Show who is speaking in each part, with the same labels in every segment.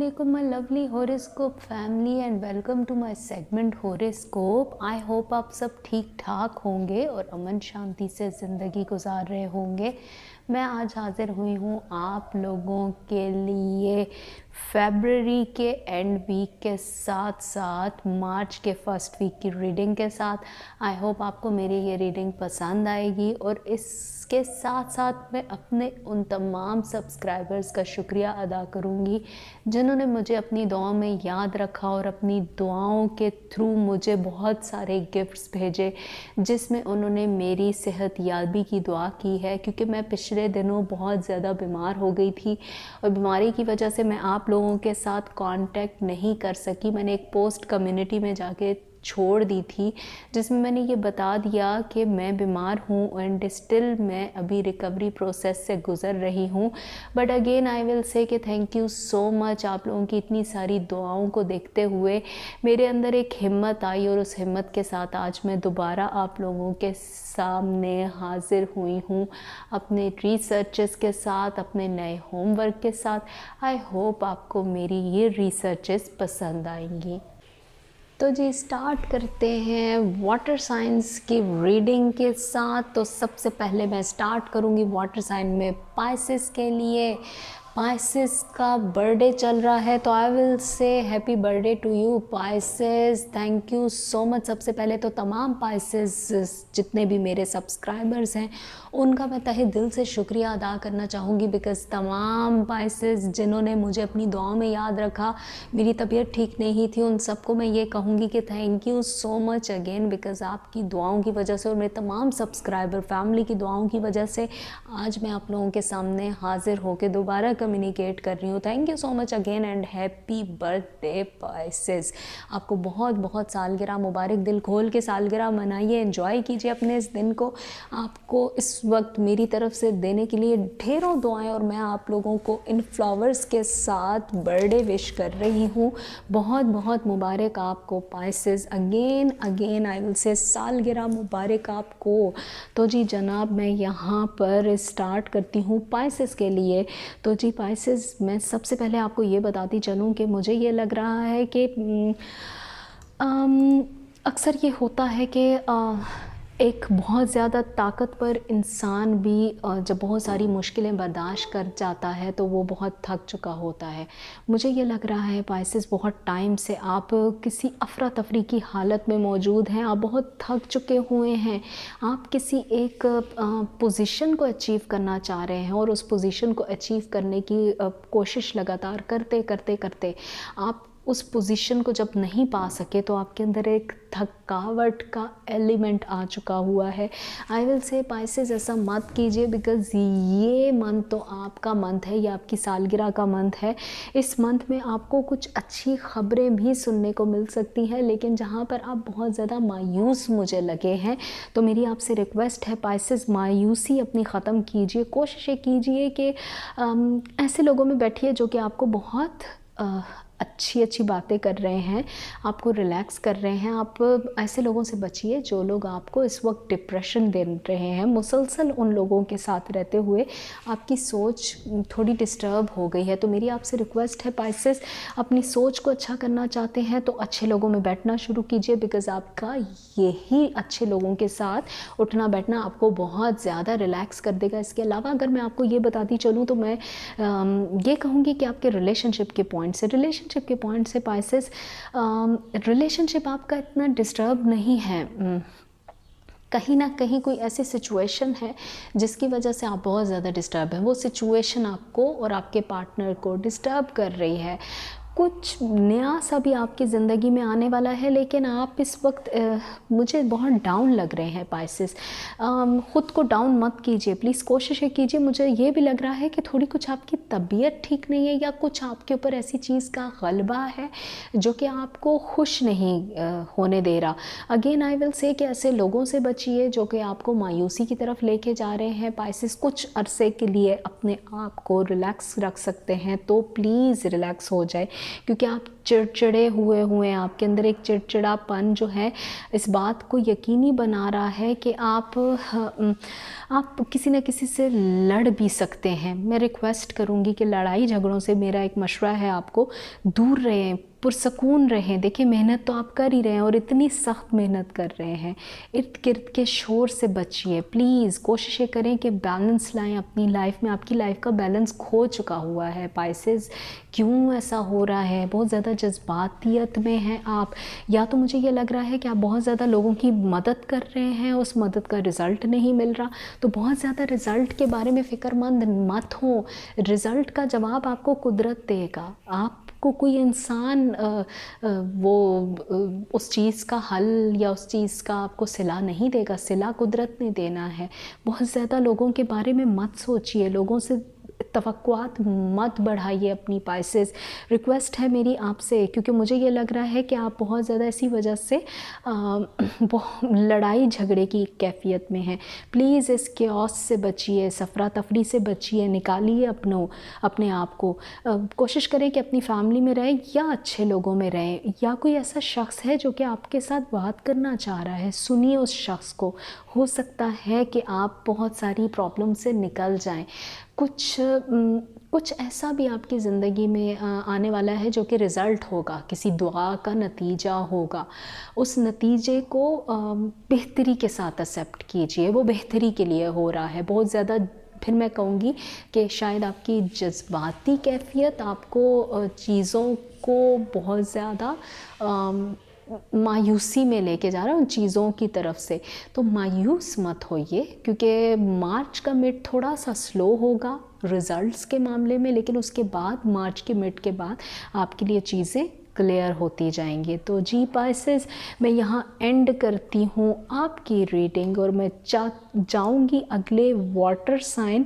Speaker 1: alaikum my lovely horoscope family and welcome to my segment horoscope. I hope आप सब ठीक ठाक होंगे और अमन शांति से ज़िंदगी गुजार रहे होंगे। मैं आज हाज़िर हुई हूँ आप लोगों के लिए फरवरी के एंड वीक के साथ साथ मार्च के फर्स्ट वीक की रीडिंग के साथ। आई होप आपको मेरी ये रीडिंग पसंद आएगी और इसके साथ साथ मैं अपने उन तमाम सब्सक्राइबर्स का शुक्रिया अदा करूँगी जिन्होंने मुझे अपनी दुआओं में याद रखा और अपनी दुआओं के थ्रू मुझे बहुत सारे गिफ्ट्स भेजे जिसमें उन्होंने मेरी सेहत याबी की दुआ की है, क्योंकि मैं पिछले दिनों बहुत ज़्यादा बीमार हो गई थी और बीमारी की वजह से मैं आप लोगों के साथ कांटेक्ट नहीं कर सकी। मैंने एक पोस्ट कम्युनिटी में जाके छोड़ दी थी जिसमें मैंने ये बता दिया कि मैं बीमार हूँ एंड स्टिल मैं अभी रिकवरी प्रोसेस से गुज़र रही हूँ। बट अगेन आई विल से कि थैंक यू सो मच। आप लोगों की इतनी सारी दुआओं को देखते हुए मेरे अंदर एक हिम्मत आई और उस हिम्मत के साथ आज मैं दोबारा आप लोगों के सामने हाज़िर हुई हूँ अपने रिसर्चेस के साथ, अपने नए होमवर्क के साथ। आई होप आपको मेरी ये रिसर्चेस पसंद आएंगी। तो जी स्टार्ट करते हैं वाटर साइंस की रीडिंग के साथ। तो सबसे पहले मैं स्टार्ट करूंगी वाटर साइन में पाइसेस के लिए। पाइसेस का बर्थडे चल रहा है तो I will say happy birthday to you Pisces. Thank you so much. सबसे पहले तो तमाम पाइसेस जितने भी मेरे सब्सक्राइबर्स हैं उनका मैं तहे दिल से शुक्रिया अदा करना चाहूँगी, बिकॉज़ तमाम पाइसेस जिन्होंने मुझे अपनी दुआओं में याद रखा, मेरी तबीयत ठीक नहीं थी, उन सबको मैं ये कहूँगी कि thank you so much again, because आपकी दुआओं की वजह से और मेरे तमाम सब्सक्राइबर फैमिली की दुआओं की वजह से आज मैं आप लोगों के सामने हाज़िर होकर दोबारा कम्युनिकेट कर रही हूँ। Thank you so much again and happy birthday Pisces. आपको बहुत बहुत सालगिरह मुबारक। दिल खोल के सालगिरह मनाइए, एंजॉय कीजिए अपने इस दिन को। आपको इस वक्त मेरी तरफ से देने के लिए ढेरों दुआएं और मैं आप लोगों को इन फ्लावर्स के साथ बर्थडे विश कर रही हूँ। बहुत बहुत मुबारक आपको Pisces. Again again I will से सालगिरह मुबारक आपको। तो जी जनाब मैं यहाँ पर स्टार्ट करती हूँ पाइसेस के लिए। तो जी पाइसेस मैं सबसे पहले आपको ये बताती चलूँ कि मुझे ये लग रहा है कि अक्सर ये होता है कि एक बहुत ज़्यादा ताकतवर इंसान भी जब बहुत सारी मुश्किलें बर्दाश्त कर जाता है तो वो बहुत थक चुका होता है। मुझे ये लग रहा है पाइसेस बहुत टाइम से आप किसी अफरा तफरी की हालत में मौजूद हैं। आप बहुत थक चुके हुए हैं। आप किसी एक पोजीशन को अचीव करना चाह रहे हैं और उस पोजीशन को अचीव करने की कोशिश लगातार करते करते करते आप उस पोजीशन को जब नहीं पा सके तो आपके अंदर एक थकावट का एलिमेंट आ चुका हुआ है। आई विल से पाइसेस ऐसा मत कीजिए, बिकॉज़ ये मंथ तो आपका मंथ है, ये आपकी सालगिरह का मंथ है। इस मंथ में आपको कुछ अच्छी ख़बरें भी सुनने को मिल सकती हैं, लेकिन जहाँ पर आप बहुत ज़्यादा मायूस मुझे लगे हैं तो मेरी आपसे रिक्वेस्ट है पाइसेस मायूसी अपनी ख़त्म कीजिए। कोशिश कीजिए कि ऐसे लोगों में बैठिए जो कि आपको बहुत अच्छी बातें कर रहे हैं, आपको रिलैक्स कर रहे हैं। आप ऐसे लोगों से बचिए जो लोग आपको इस वक्त डिप्रेशन दे रहे हैं। मुसलसल उन लोगों के साथ रहते हुए आपकी सोच थोड़ी डिस्टर्ब हो गई है। तो मेरी आपसे रिक्वेस्ट है पाइसेस, अपनी सोच को अच्छा करना चाहते हैं तो अच्छे लोगों में बैठना शुरू कीजिए, बिकॉज़ आपका यही अच्छे लोगों के साथ उठना बैठना आपको बहुत ज़्यादा रिलैक्स कर देगा। इसके अलावा अगर मैं आपको ये बताती चलूँ तो मैं ये कहूँगी कि आपके रिलेशनशिप के पॉइंट से पाइसेस रिलेशनशिप आपका इतना डिस्टर्ब नहीं है। कहीं ना कहीं कोई ऐसी सिचुएशन है जिसकी वजह से आप बहुत ज़्यादा डिस्टर्ब हैं। वो सिचुएशन आपको और आपके पार्टनर को डिस्टर्ब कर रही है। कुछ नया सा भी आपकी ज़िंदगी में आने वाला है, लेकिन आप इस वक्त मुझे बहुत डाउन लग रहे हैं पाइसेस। ख़ुद को डाउन मत कीजिए प्लीज़, कोशिश कीजिए। मुझे ये भी लग रहा है कि थोड़ी कुछ आपकी तबीयत ठीक नहीं है या कुछ आपके ऊपर ऐसी चीज़ का गलबा है जो कि आपको खुश नहीं होने दे रहा। अगेन आई विल से कि ऐसे लोगों से बचिए जो कि आपको मायूसी की तरफ लेके जा रहे हैं। पाइसेस कुछ अरसे के लिए अपने आप को रिलैक्स रख सकते हैं तो प्लीज़ रिलैक्स हो जाए। क्योंकि आप चिड़चिड़े हुए हैं, आपके अंदर एक चिड़चिड़ापन जो है इस बात को यकीनी बना रहा है कि आप किसी न किसी से लड़ भी सकते हैं। मैं रिक्वेस्ट करूँगी कि लड़ाई झगड़ों से, मेरा एक मशवरा है आपको, दूर रहें, पुरसकून रहें। देखिए मेहनत तो आप कर ही रहे हैं और इतनी सख्त मेहनत कर रहे हैं, इर्द गिर्द के शोर से बचिए प्लीज़। कोशिशें करें कि बैलेंस लाएं अपनी लाइफ में। आपकी लाइफ का बैलेंस खो चुका हुआ है पाइसेस। क्यों ऐसा हो रहा है? बहुत ज़्यादा जज्बातियत में हैं आप, या तो मुझे ये लग रहा है कि आप बहुत ज़्यादा लोगों की मदद कर रहे हैं, उस मदद का रिज़ल्ट नहीं मिल रहा। तो बहुत ज़्यादा रिज़ल्ट के बारे में फ़िक्रमंद मत हो, रिज़ल्ट का जवाब आपको कुदरत देगा। आपको कोई इंसान उस चीज़ का हल या उस चीज़ का आपको सिला नहीं देगा, सिला कुदरत ने देना है। बहुत ज़्यादा लोगों के बारे में मत सोचिए, लोगों से तवक्कुआत मत बढ़ाइए अपनी पाइसेस। रिक्वेस्ट है मेरी आपसे, क्योंकि मुझे ये लग रहा है कि आप बहुत ज़्यादा इसी वजह से लड़ाई झगड़े की कैफियत में हैं। प्लीज़ इस केओस से बचिए, सफरा तफरी से बचिए, निकालिए अपने आप को। कोशिश करें कि अपनी फैमिली में रहें या अच्छे लोगों में रहें, या कोई ऐसा शख्स है जो कि आपके साथ बात करना चाह रहा है, सुनिए उस शख्स को। हो सकता है कि आप बहुत सारी प्रॉब्लम से निकल जाएं। कुछ ऐसा भी आपकी ज़िंदगी में आने वाला है जो कि रिज़ल्ट होगा, किसी दुआ का नतीजा होगा। उस नतीजे को बेहतरी के साथ एक्सेप्ट कीजिए, वो बेहतरी के लिए हो रहा है। बहुत ज़्यादा फिर मैं कहूँगी कि शायद आपकी जज्बाती कैफियत आपको चीज़ों को बहुत ज़्यादा मायूसी में लेके जा रहा है उन चीज़ों की तरफ से। तो मायूस मत होइए, क्योंकि मार्च का मिड थोड़ा सा स्लो होगा रिज़ल्ट्स के मामले में, लेकिन उसके बाद मार्च के मिड के बाद आपके लिए चीज़ें क्लियर होती जाएंगी। तो जी पाइसेस, मैं यहाँ एंड करती हूँ आपकी रीडिंग और मैं जाऊँगी अगले वाटर साइन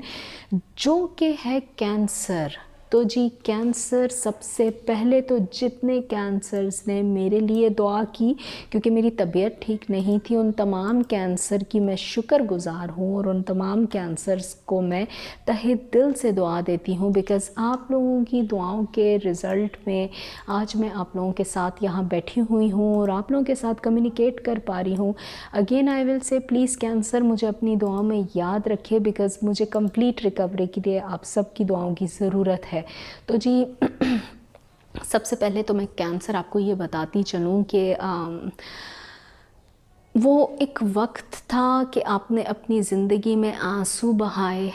Speaker 1: जो कि है कैंसर। तो जी कैंसर, सबसे पहले तो जितने कैंसर्स ने मेरे लिए दुआ की, क्योंकि मेरी तबीयत ठीक नहीं थी, उन तमाम कैंसर की मैं शुक्रगुज़ार हूँ और उन तमाम कैंसर्स को मैं तहे दिल से दुआ देती हूँ। बिकॉज़ आप लोगों की दुआओं के रिज़ल्ट में आज मैं आप लोगों के साथ यहाँ बैठी हुई हूँ और आप लोगों के साथ कम्युनिकेट कर पा रही हूँ। अगेन आई विल से प्लीज़ कैंसर, मुझे अपनी दुआओं में याद रखिए, बिकॉज़ मुझे कंप्लीट रिकवरी के लिए आप सब की दुआओं की ज़रूरत है। तो जी सबसे पहले तो मैं कैंसर आपको ये बताती चलूँ कि वो एक वक्त था कि आपने अपनी ज़िंदगी में आंसू बहाए,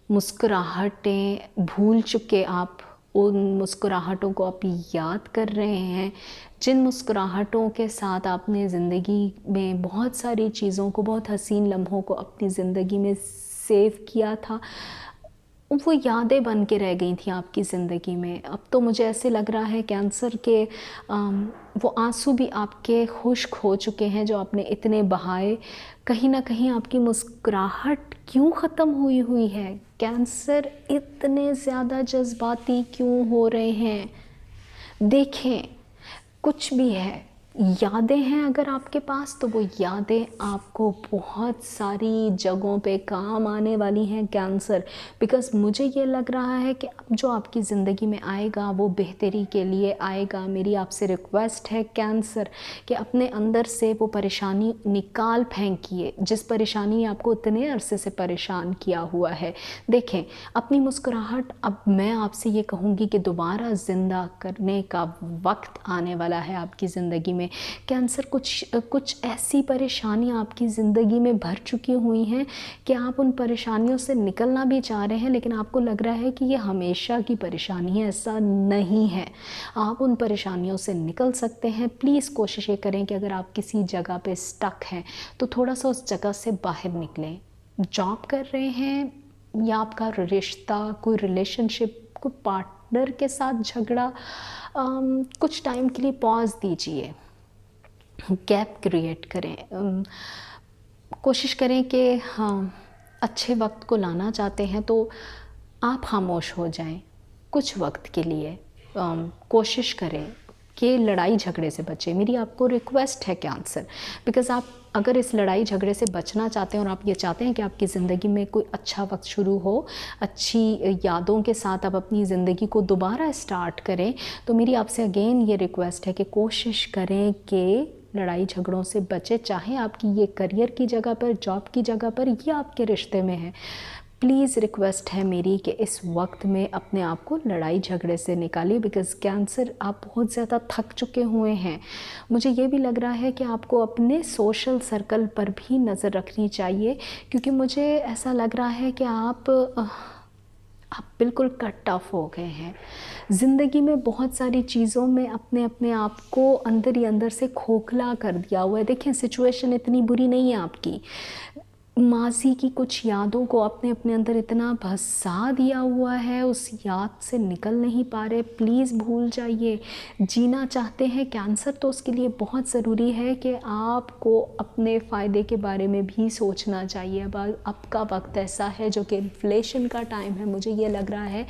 Speaker 1: मुस्कुराहटें भूल चुके, आप उन मुस्कुराहटों को आप याद कर रहे हैं, जिन मुस्कुराहटों के साथ आपने ज़िंदगी में बहुत सारी चीज़ों को, बहुत हसीन लम्हों को अपनी ज़िंदगी में सेव किया था। वो यादें बन के रह गई थी आपकी ज़िंदगी में। अब तो मुझे ऐसे लग रहा है कैंसर के वो आंसू भी आपके खुश्क हो चुके हैं जो आपने इतने बहाए। कहीं ना कहीं आपकी मुस्कुराहट क्यों ख़त्म हुई है? कैंसर इतने ज़्यादा जज्बाती क्यों हो रहे हैं? देखें, कुछ भी है, यादें हैं अगर आपके पास, तो वो यादें आपको बहुत सारी जगहों पे काम आने वाली हैं कैंसर। बिकॉज़ मुझे ये लग रहा है कि जो आपकी ज़िंदगी में आएगा वो बेहतरी के लिए आएगा। मेरी आपसे रिक्वेस्ट है कैंसर कि अपने अंदर से वो परेशानी निकाल फेंकिए, जिस परेशानी ने आपको इतने अरसे से परेशान किया हुआ है। देखें, अपनी मुस्कुराहट अब मैं आपसे ये कहूँगी कि दोबारा ज़िंदा करने का वक्त आने वाला है आपकी ज़िंदगी में। कैंसर, कुछ ऐसी परेशानियां आपकी ज़िंदगी में भर चुकी हुई हैं कि आप उन परेशानियों से निकलना भी चाह रहे हैं, लेकिन आपको लग रहा है कि ये हमेशा की परेशानी है। ऐसा नहीं है, आप उन परेशानियों से निकल सकते हैं। प्लीज़ कोशिश करें कि अगर आप किसी जगह पे स्टक हैं तो थोड़ा सा उस जगह से बाहर निकलें। जॉब कर रहे हैं या आपका रिश्ता, कोई रिलेशनशिप, कोई पार्टनर के साथ झगड़ा, कुछ टाइम के लिए पॉज दीजिए, गैप क्रिएट करें। कोशिश करें कि हाँ, अच्छे वक्त को लाना चाहते हैं तो आप खामोश हो जाएं कुछ वक्त के लिए। कोशिश करें कि लड़ाई झगड़े से बचें। मेरी आपको रिक्वेस्ट है कैंसर, बिकॉज़ आप अगर इस लड़ाई झगड़े से बचना चाहते हैं और आप ये चाहते हैं कि आपकी ज़िंदगी में कोई अच्छा वक्त शुरू हो, अच्छी यादों के साथ आप अपनी ज़िंदगी को दोबारा स्टार्ट करें, तो मेरी आपसे अगेन ये रिक्वेस्ट है कि कोशिश करें कि लड़ाई झगड़ों से बचें, चाहे आपकी ये करियर की जगह पर, जॉब की जगह पर या आपके रिश्ते में है। प्लीज़ रिक्वेस्ट है मेरी कि इस वक्त में अपने आप को लड़ाई झगड़े से निकालिए, बिकॉज़ कैंसर आप बहुत ज़्यादा थक चुके हुए हैं। मुझे ये भी लग रहा है कि आपको अपने सोशल सर्कल पर भी नज़र रखनी चाहिए, क्योंकि मुझे ऐसा लग रहा है कि आप बिल्कुल कट ऑफ हो गए हैं। ज़िंदगी में बहुत सारी चीज़ों में अपने आप को अंदर ही अंदर से खोखला कर दिया हुआ है। देखें, सिचुएशन इतनी बुरी नहीं है आपकी, माज़ी की कुछ यादों को अपने अंदर इतना भसा दिया हुआ है, उस याद से निकल नहीं पा रहे। प्लीज़ भूल जाइए। जीना चाहते हैं कैंसर, तो उसके लिए बहुत ज़रूरी है कि आपको अपने फ़ायदे के बारे में भी सोचना चाहिए। अब का वक्त ऐसा है जो कि इन्फ्लेशन का टाइम है। मुझे ये लग रहा है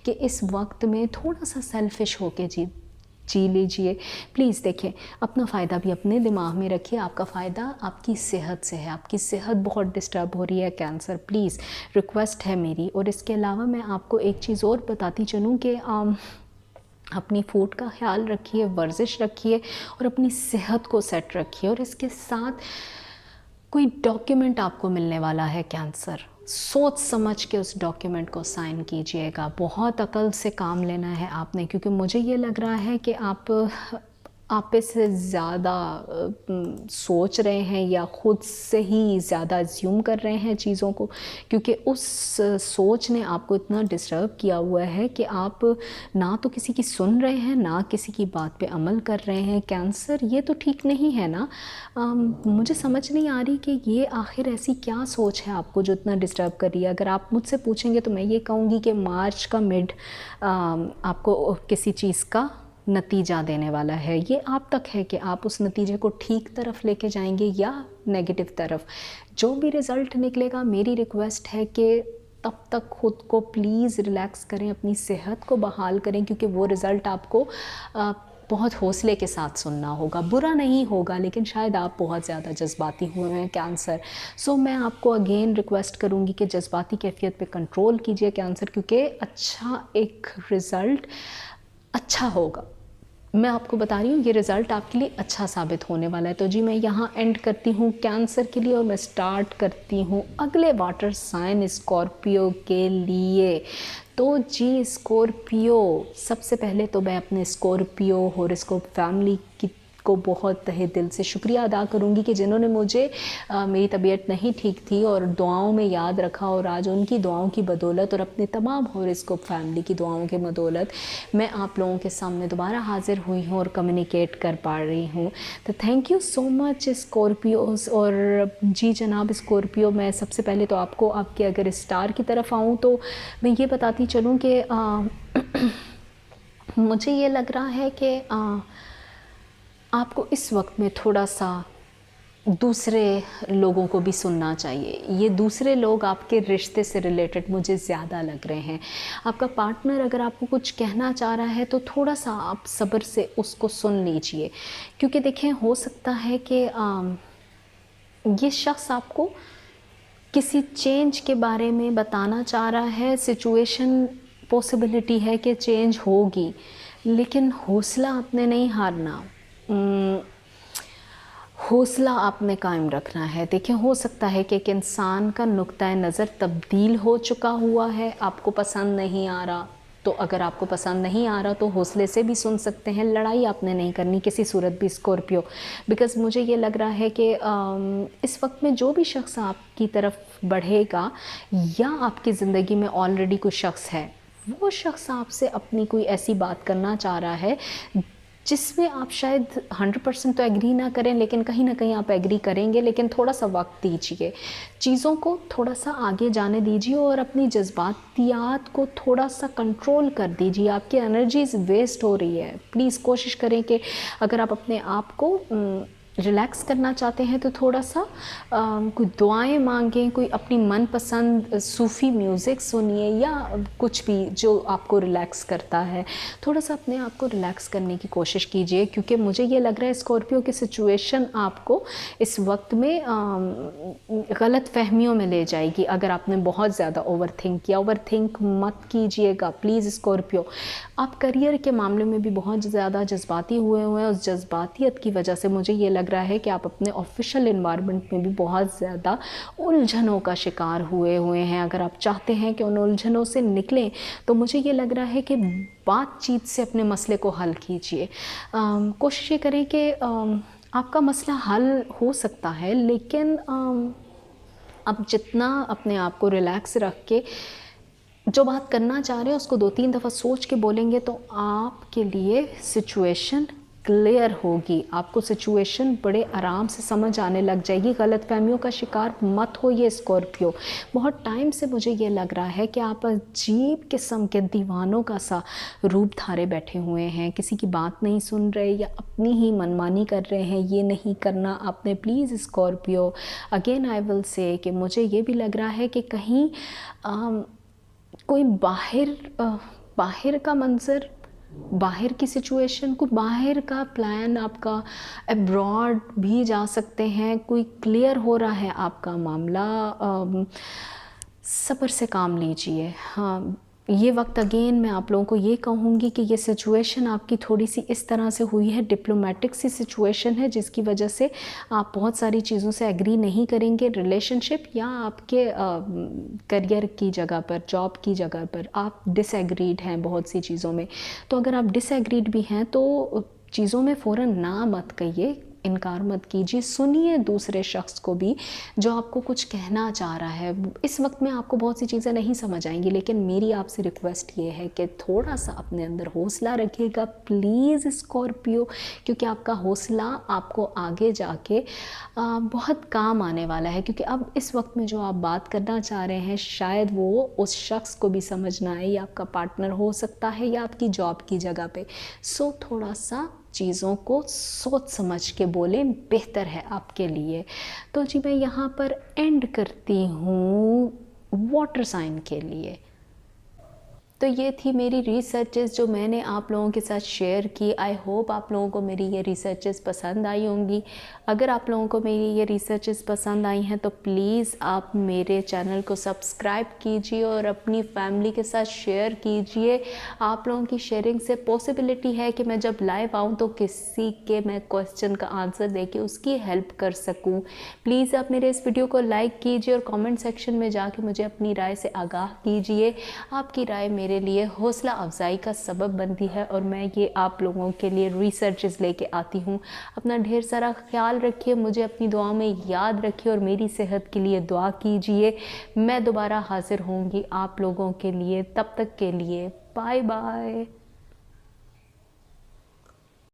Speaker 1: कि इस वक्त में थोड़ा सा सेल्फिश होके जी लीजिए। प्लीज़ देखिए, अपना फ़ायदा भी अपने दिमाग में रखिए। आपका फ़ायदा आपकी सेहत से है। आपकी सेहत बहुत डिस्टर्ब हो रही है कैंसर, प्लीज़ रिक्वेस्ट है मेरी। और इसके अलावा मैं आपको एक चीज़ और बताती चलूँ कि अपनी फूड का ख्याल रखिए, वर्जिश रखिए और अपनी सेहत को सेट रखिए। और इसके साथ कोई डॉक्यूमेंट आपको मिलने वाला है कैंसर, सोच समझ के उस डॉक्यूमेंट को साइन कीजिएगा। बहुत अकल से काम लेना है आपने, क्योंकि मुझे ये लग रहा है कि आप से ज़्यादा सोच रहे हैं या ख़ुद से ही ज़्यादा अज्यूम कर रहे हैं चीज़ों को, क्योंकि उस सोच ने आपको इतना डिस्टर्ब किया हुआ है कि आप ना तो किसी की सुन रहे हैं, ना किसी की बात पे अमल कर रहे हैं। कैंसर, ये तो ठीक नहीं है ना। मुझे समझ नहीं आ रही कि ये आखिर ऐसी क्या सोच है आपको जो इतना डिस्टर्ब कर रही है। अगर आप मुझसे पूछेंगे तो मैं ये कहूँगी कि मार्च का मिड आपको किसी चीज़ का नतीजा देने वाला है। ये आप तक है कि आप उस नतीजे को ठीक तरफ लेके जाएंगे या नेगेटिव तरफ। जो भी रिज़ल्ट निकलेगा, मेरी रिक्वेस्ट है कि तब तक ख़ुद को प्लीज़ रिलैक्स करें, अपनी सेहत को बहाल करें, क्योंकि वो रिज़ल्ट आपको बहुत हौसले के साथ सुनना होगा। बुरा नहीं होगा, लेकिन शायद आप बहुत ज़्यादा जज्बाती हुए हैं कैंसर। सो मैं आपको अगेन रिक्वेस्ट करूँगी कि जज्बाती कैफियत पे कंट्रोल कीजिए कैंसर, क्योंकि अच्छा एक रिज़ल्ट अच्छा होगा। मैं आपको बता रही हूँ, ये रिज़ल्ट आपके लिए अच्छा साबित होने वाला है। तो जी, मैं यहाँ एंड करती हूँ कैंसर के लिए और मैं स्टार्ट करती हूँ अगले वाटर साइन स्कॉर्पियो के लिए। तो जी स्कॉर्पियो, सबसे पहले तो मैं अपने स्कॉर्पियो हॉरोस्कोप फैमिली को बहुत तहे दिल से शुक्रिया अदा करूँगी कि जिन्होंने मुझे मेरी तबीयत नहीं ठीक थी और दुआओं में याद रखा, और आज उनकी दुआओं की बदौलत और अपने तमाम हॉरोस्कोप फैमिली की दुआओं के बदौलत मैं आप लोगों के सामने दोबारा हाजिर हुई हूँ और कम्युनिकेट कर पा रही हूँ। तो thank you so much Scorpios. और जी जनाब स्कॉर्पियो, मैं सबसे पहले तो आपको आपके अगर स्टार की तरफ आऊँ तो मैं ये बताती चलूँ कि मुझे ये लग रहा है कि आपको इस वक्त में थोड़ा सा दूसरे लोगों को भी सुनना चाहिए। ये दूसरे लोग आपके रिश्ते से रिलेटेड मुझे ज़्यादा लग रहे हैं। आपका पार्टनर अगर आपको कुछ कहना चाह रहा है तो थोड़ा सा आप सब्र से उसको सुन लीजिए, क्योंकि देखें, हो सकता है कि ये शख्स आपको किसी चेंज के बारे में बताना चाह रहा है। सिचुएशन पॉसिबिलिटी है कि चेंज होगी, लेकिन हौसला आपने नहीं हारना, हौसला आपने कायम रखना है। देखिए, हो सकता है कि एक इंसान का नुक्ता नज़र तब्दील हो चुका हुआ है, आपको पसंद नहीं आ रहा, तो अगर आपको पसंद नहीं आ रहा तो हौसले से भी सुन सकते हैं। लड़ाई आपने नहीं करनी किसी सूरत भी स्कॉर्पियो, बिकॉज़ मुझे ये लग रहा है कि इस वक्त में जो भी शख्स आपकी तरफ बढ़ेगा या आपकी ज़िंदगी में ऑलरेडी कोई शख्स है, वो शख्स आपसे अपनी कोई ऐसी बात करना चाह रहा है जिसमें आप शायद 100% तो एग्री ना करें, लेकिन कहीं ना कहीं आप एग्री करेंगे। लेकिन थोड़ा सा वक्त दीजिए, चीज़ों को थोड़ा सा आगे जाने दीजिए और अपनी जज्बातियात को थोड़ा सा कंट्रोल कर दीजिए। आपकी एनर्जीज़ वेस्ट हो रही है। प्लीज़ कोशिश करें कि अगर आप अपने आप को रिलैक्स करना चाहते हैं तो थोड़ा सा कोई दुआएं मांगें, कोई अपनी मनपसंद सूफ़ी म्यूज़िक सुनिए या कुछ भी जो आपको रिलैक्स करता है। थोड़ा सा अपने आप को रिलैक्स करने की कोशिश कीजिए, क्योंकि मुझे ये लग रहा है स्कॉर्पियो की सिचुएशन आपको इस वक्त में गलत फहमियों में ले जाएगी। अगर आपने बहुत ज़्यादा ओवर थिंक किया, ओवर थिंक मत कीजिएगा प्लीज़ स्कॉर्पियो। आप करियर के मामले में भी बहुत ज़्यादा जज्बाती हुए हैं। उस जज्बातियत की वजह से मुझे ये लग रहा है कि आप अपने ऑफिशियल एनवायरनमेंट में भी बहुत ज़्यादा उलझनों का शिकार हुए हैं। अगर आप चाहते हैं कि उन उलझनों से निकलें तो मुझे ये लग रहा है कि बातचीत से अपने मसले को हल कीजिए। कोशिश ये करें कि आपका मसला हल हो सकता है, लेकिन अब जितना अपने आप को रिलैक्स रख के जो बात करना चाह रहे हैं उसको 2-3 दफ़ा सोच के बोलेंगे तो आपके लिए सिचुएशन क्लियर होगी। आपको सिचुएशन बड़े आराम से समझ आने लग जाएगी। गलतफहमियों का शिकार मत होइए स्कॉर्पियो। बहुत टाइम से मुझे ये लग रहा है कि आप अजीब किस्म के दीवानों का सा रूप धारे बैठे हुए हैं, किसी की बात नहीं सुन रहे या अपनी ही मनमानी कर रहे हैं। ये नहीं करना आपने please Scorpio. Again I will से कि मुझे ये भी लग रहा है कि कहीं कोई बाहर का मंज़र, बाहर की सिचुएशन, कोई बाहर का प्लान आपका, अब्रॉड भी जा सकते हैं, कोई क्लियर हो रहा है आपका मामला। सब्र से काम लीजिए। हाँ, ये वक्त अगेन मैं आप लोगों को ये कहूँगी कि ये सिचुएशन आपकी थोड़ी सी इस तरह से हुई है, डिप्लोमेटिक सी सिचुएशन है, जिसकी वजह से आप बहुत सारी चीज़ों से एग्री नहीं करेंगे। रिलेशनशिप या आपके करियर की जगह पर, जॉब की जगह पर आप डिसएग्रीड हैं बहुत सी चीज़ों में। तो अगर आप डिसएग्रीड भी हैं तो चीज़ों में फ़ौरन ना मत कहिए, इनकार मत कीजिए। सुनिए दूसरे शख्स को भी जो आपको कुछ कहना चाह रहा है। इस वक्त में आपको बहुत सी चीज़ें नहीं समझ आएंगी, लेकिन मेरी आपसे रिक्वेस्ट ये है कि थोड़ा सा अपने अंदर हौसला रखिएगा प्लीज़ स्कॉर्पियो, क्योंकि आपका हौसला आपको आगे जाके बहुत काम आने वाला है। क्योंकि अब इस वक्त में जो आप बात करना चाह रहे हैं शायद वो उस शख्स को भी समझ ना आए, या आपका पार्टनर हो सकता है या आपकी जॉब की जगह पे। सो थोड़ा सा चीज़ों को सोच समझ के बोलें, बेहतर है आपके लिए। तो जी मैं यहाँ पर एंड करती हूँ वाटर साइन के लिए। तो ये थी मेरी रिसर्चेस जो मैंने आप लोगों के साथ शेयर की। आई होप आप लोगों को मेरी ये रिसर्चेस पसंद आई होंगी। अगर आप लोगों को मेरी ये रिसर्चेस पसंद आई हैं तो प्लीज़ आप मेरे चैनल को सब्सक्राइब कीजिए और अपनी फैमिली के साथ शेयर कीजिए। आप लोगों की शेयरिंग से पॉसिबिलिटी है कि मैं जब लाइव आऊँ तो किसी के मैं क्वेश्चन का आंसर दे के उसकी हेल्प कर सकूँ। प्लीज़ आप मेरे इस वीडियो को लाइक कीजिए और कॉमेंट सेक्शन में जाके मुझे अपनी राय से आगाह कीजिए। आपकी राय मेरे लिए हौसला अफजाई का सबब बनती है और मैं ये आप लोगों के लिए रिसर्चेस लेके आती हूँ। अपना ढेर सारा ख्याल रखिए, मुझे अपनी दुआओं में याद रखिए और मेरी सेहत के लिए दुआ कीजिए। मैं दोबारा हाजिर होंगी आप लोगों के लिए, तब तक के लिए बाय बाय।